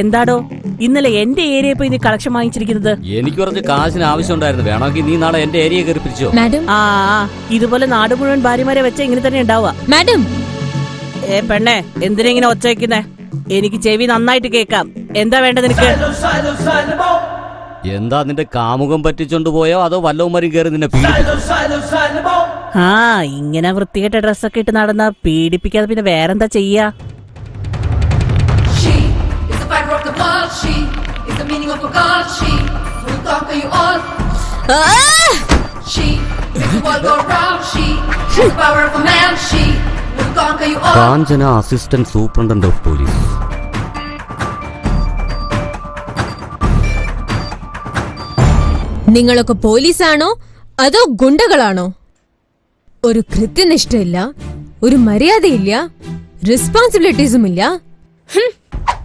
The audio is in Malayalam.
എന്താടോ ഇന്നലെ എന്റെ ഏരിയ പോയി നീ കളക്ഷൻ വാങ്ങിച്ചിരിക്കുന്നത്? എനിക്ക് കുറച്ച് കാശിന് ആവശ്യമുണ്ടായിരുന്നു. വേണമെങ്കിൽ നീ നാളെ എന്റെ ഏരിയ കയറി പിടിച്ചോ. മാഡം, ഇതുപോലെ നാട് മുഴുവൻ ഭാര്യമാരെ വെച്ച ഇങ്ങനെ തന്നെ ഉണ്ടാവുക. മാഡം. പെണ്ണെ, എന്തിനാ ഇങ്ങനെ ഒച്ച വയ്ക്കുന്നേ? എനിക്ക് ചെവി നന്നായിട്ട് കേക്കാം. എന്താ വേണ്ടത് നിനക്ക്? എന്താ നിന്റെ കാമുകം പറ്റിച്ചോണ്ട് പോയോ അതോ വല്ലവന്മാരും കയറി നിന്നെ പീഡിപ്പിച്ചോ? ഇങ്ങനെ വൃത്തികെട്ട ഡ്രസ്സൊക്കെ ഇട്ട് നടന്നാ പീഡിപ്പിക്കാതെ പിന്നെ വേറെന്താ ചെയ്യാ? കാഞ്ചന, അസിസ്റ്റന്റ് സൂപ്രണ്ടന്റ് ഓഫ് പോലീസ്. നിങ്ങളൊക്കെ പോലീസാണോ അതോ ഗുണ്ടകളാണോ? ഒരു കൃത്യനിഷ്ഠയില്ല, ഒരു മര്യാദയില്ല, റെസ്പോൺസിബിലിറ്റീസും ഇല്ല.